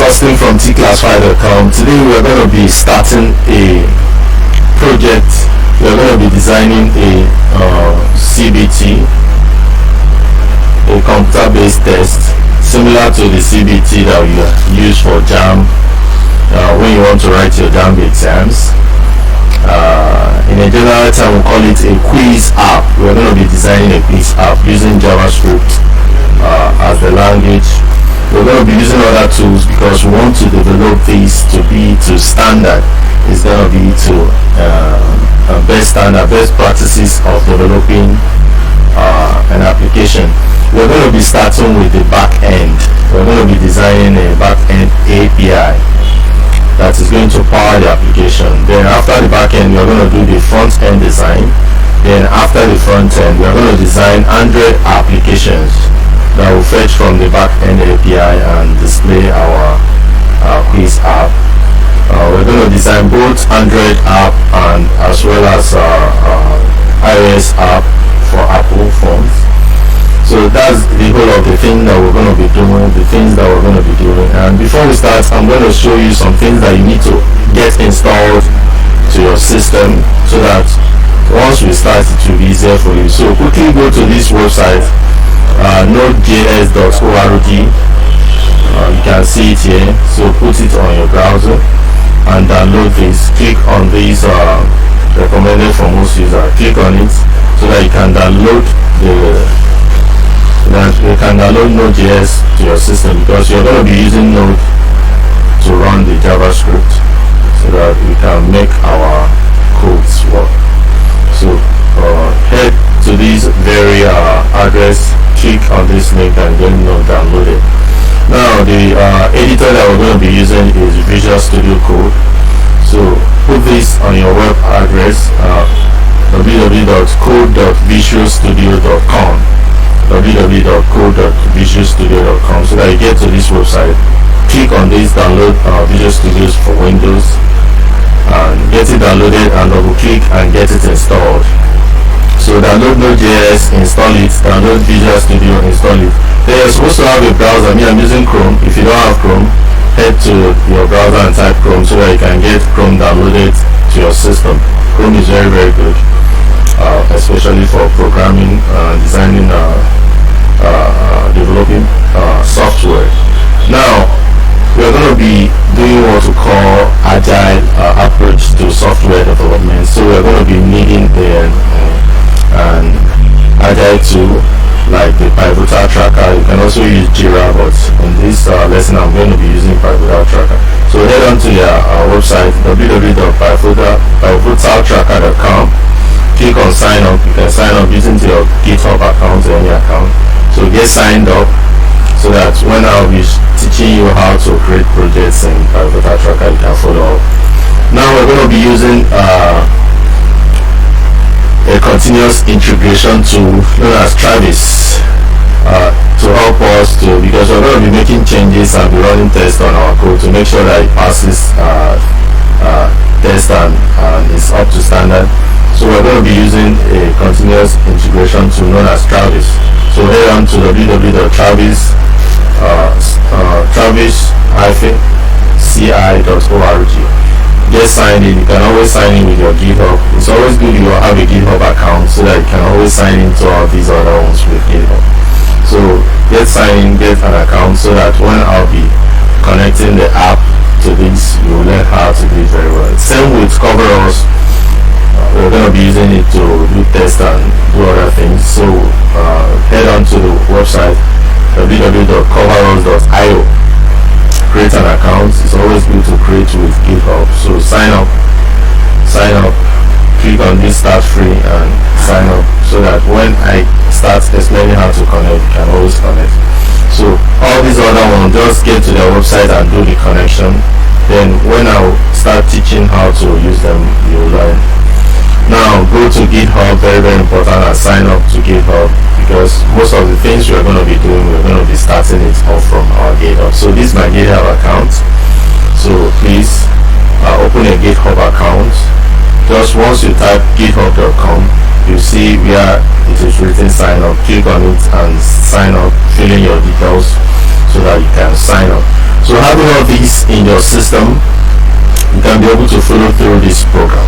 Austin from Tclassified.com. Today we're going to be starting a project. We're going to be designing a CBT, a computer-based test, similar to the CBT that we use for jamb when you want to write your jamb exams. In a general term, we call it a quiz app. We're going to be designing a quiz app using JavaScript as the language. We're going to be using other tools because we want to develop these to be to standard. It's going to be to best practices of developing an application. We're going to be starting with the back end. We're going to be designing a back end API that is going to power the application. Then after the back end, we're going to do the front end design. Then after the front end, we're going to design Android applications that will fetch from the back-end API and display our quiz app. We're going to design both Android app and as well as iOS app for Apple phones. So that's the whole of the thing that we're going to be doing, the things that we're going to be doing. And before we start, I'm going to show you some things that you need to get installed to your system so that once we start it will be easier for you. So quickly go to this website, node.js.org. You can see it here, so put it on your browser and download this. Click on this recommended for most users. Click on it so that you can download Node.js to your system, because you're going to be using Node to run the JavaScript so that we can make our codes work. So head to this very address, click on this link and then download it. Now the editor that we're going to be using is Visual Studio Code. So put this on your web address, www.code.visualstudio.com, www.code.visualstudio.com, so that you get to this website. Click on this, download Visual Studios for Windows, and get it downloaded and double click and get it installed. So download Node.js, install it, download Visual Studio, install it. Then you're supposed to have a browser. I'm using Chrome. If you don't have Chrome, head to your browser and type Chrome so that you can get Chrome downloaded to your system. Chrome is very, very good, especially for programming, designing, developing software. Now, we're going to be doing what we call agile approach to software development. So we're going to be needing an agile tool like the pivotal tracker. You can also use Jira, but in this lesson I'm going to be using pivotal tracker. So head on to your website, www.pivotaltracker.com. click on sign up. You can sign up using your GitHub account or any account. So get signed up so that when I'll be teaching you how to create projects in pivotal tracker, you can follow up. Now we're going to be using a continuous integration tool known as Travis to help us because we're going to be making changes and be running tests on our code to make sure that it passes test and is up to standard. So we're going to be using a continuous integration tool known as Travis. So head on to travis-ci.org. Get signed in. You can always sign in with your GitHub. It's always good you have a GitHub account so that you can always sign into all these other ones with GitHub. So get signed in, get an account so that when I'll be connecting the app to this, you will learn how to do it very well. Same with Coverus. We're going to be using it to do tests and do other things. So head on to the website www.coverus.io. Create an account. It's always good to create with GitHub. So sign up, click on this start free and sign up so that when I start explaining how to connect, you can always connect. So all these other ones, just get to their website and do the connection. Then when I start teaching how to use them, you'll learn. Now go to GitHub, very, very important, and sign up to GitHub because most of the things we're going to be doing, we're going to be starting it off from our GitHub. So this is my GitHub account. So please open a GitHub account. Just once you type github.com, you see where it is written sign up. Click on it and sign up, fill in your details so that you can sign up. So having all these in your system, you can be able to follow through this program.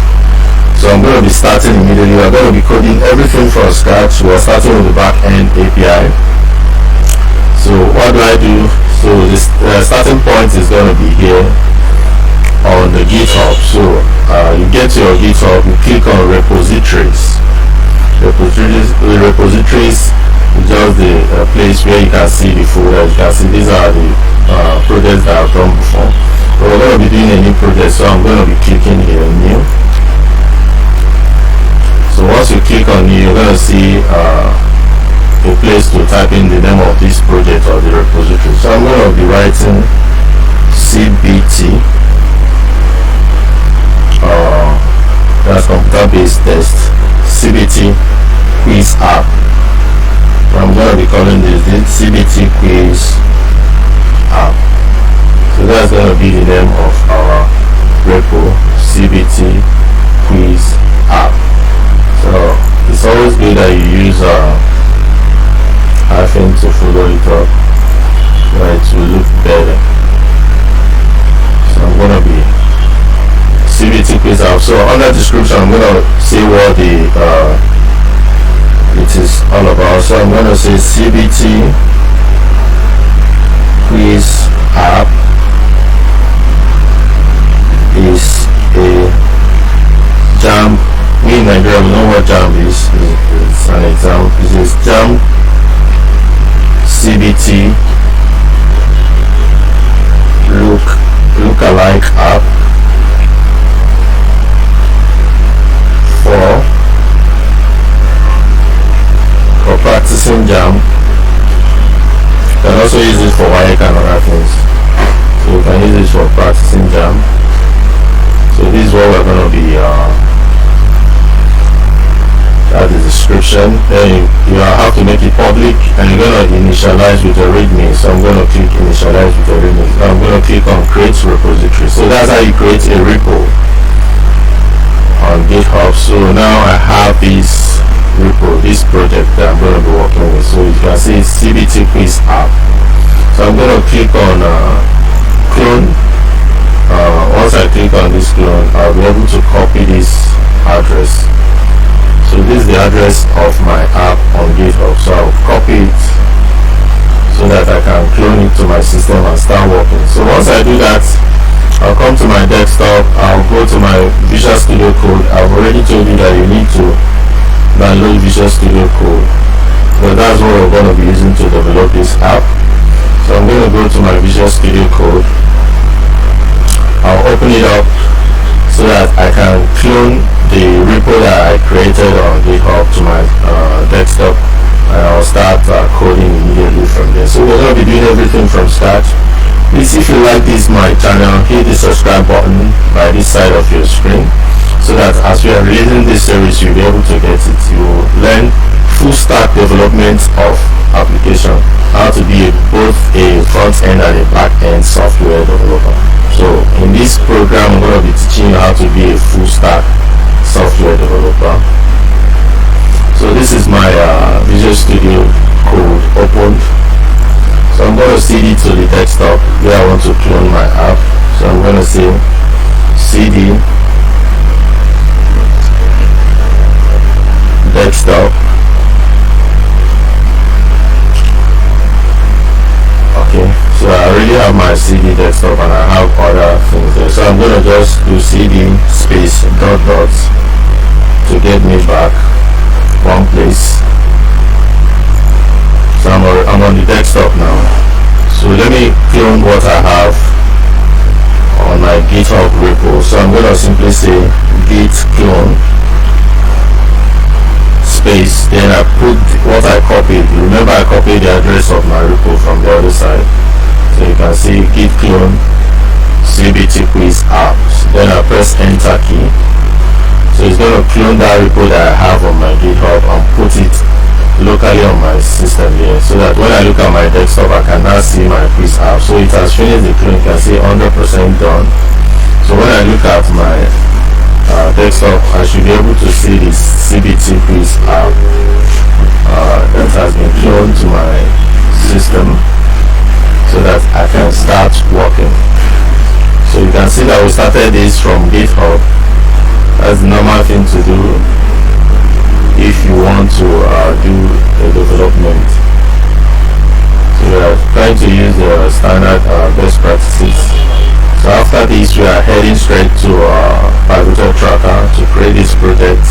So I'm going to be starting immediately. We're going to be coding everything from scratch. We're starting with the back-end API. So what do I do? So this starting point is going to be here on the GitHub. So you get to your GitHub, you click on repositories. Repositories is just the place where you can see the folder. You can see these are the projects that I've done before. But we're going to be doing a new project, so I'm going to be clicking here new. So once you click on new, you're going to see a place to type in the name of this project or the repository. So I'm going to be writing CBT, that's computer-based test, CBT quiz app. I'm going to be calling this CBT quiz app. So that's going to be the name of our repo, CBT quiz app. So it's always good that you use hyphen to follow it up, where it will look better. So I'm going to be CBT quiz app. So under description, I'm going to say what the it is all about. So I'm going to say CBT quiz app is a jamb. We in Nigeria, we know what jamb is. It's an example. This is jamb CBT lookalike app for practicing jamb. You can also use it for WHATAP and other things. So you can use it for practicing jamb. So this is what we're going to be at the description. Then you have to make it public, and you're going to initialize with a readme. So I'm going to click initialize with a readme. I'm going to click on create repository. So that's how you create a repo on GitHub. So now I have this repo, this project that I'm going to be working with. So you can see CBT quiz app. So I'm going to click on clone. Once I click on this clone, I'll be able to copy this address. So this is the address of my app on GitHub. So I'll copy it so that I can clone it to my system and start working. So once I do that, I'll come to my desktop. I'll go to my Visual Studio Code. I've already told you that you need to download Visual Studio Code, but that's what we're going to be using to develop this app. So I'm going to go to my Visual Studio Code. I'll open it up so that I can clone the repo that I created on GitHub to my desktop, and I'll start coding immediately from there. So we're going to be doing everything from scratch. Please, if you like this my channel, hit the subscribe button by this side of your screen, so that as we are releasing this series, you'll be able to get it. You will learn full stack development of application, how to be both a front end and a back end software developer. So in this program, I'm going to be teaching you how to be a full stack software developer. So this is my Visual Studio Code opened. So I'm going to cd to the desktop where I want to clone my app. So I'm going to say cd desktop. Okay, so I already have my CD desktop and I have other things there. So I'm going to just do cd space dot dot to get me back one place. So I'm on the desktop now. So let me clone what I have on my GitHub repo. So I'm going to simply say git clone space, then I put what I copied. Remember, I copied the address of my repo from the other side. So you can see git clone CBT quiz app. Then I press enter key. So it's going to clone that repo that I have on my GitHub and put it locally on my system here, so that when I look at my desktop, I can now see my quiz app. So it has finished the clone. You can see 100% done. So when I look at my desktop, I should be able to see this CBT quiz app that has been cloned to my system, so that I can start working started this from GitHub. That's the normal thing to do if you want to do a development. So we are trying to use the standard best practices. So after this, we are heading straight to Pivotal Tracker to create this project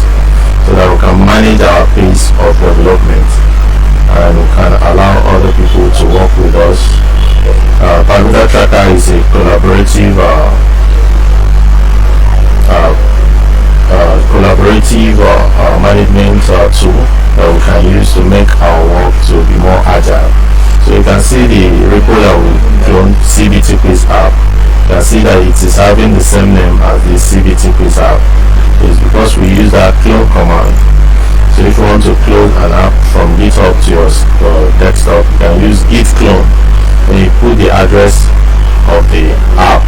so that we can manage our pace of development and we can allow other people to work with us. Pivotal Tracker is a collaborative management tool that we can use to make our work to be more agile. So you can see the repo that we clone, CBT quiz app. You can see that it is having the same name as the CBT quiz app. It's because we use that clone command. So if you want to clone an app from GitHub to your desktop, you can use git clone and you put the address of the app.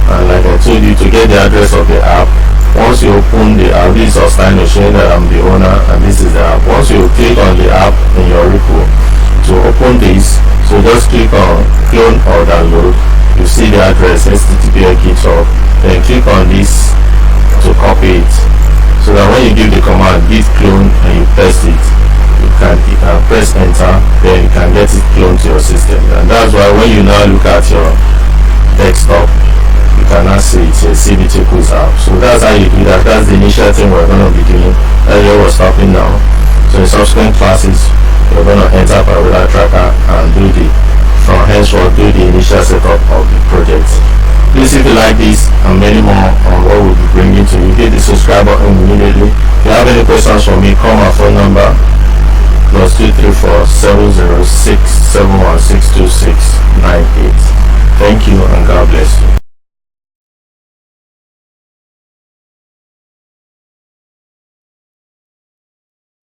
And like I told you, to get the address of the app, once you open the app, this is time to show that I'm the owner and this is the app. Once you click on the app in your repo to open this, so just click on clone or download. You see the address http github, then click on this to copy it, so that when you give the command git clone and you paste it, you can press enter, then you can get it cloned to your system. And that's why when you now look at your desktop, you can now see it's a CBT quiz app. So that's how you do that. That's the initial thing we're going to be doing. That's what we're stopping now. So in subsequent classes, we're going to enter Pivotal Tracker and from henceforth do the initial setup of the project. Please, if you like this and many more on what we'll be bringing to you, hit the subscribe button immediately. If you have any questions for me, call my phone number +234 706 71626.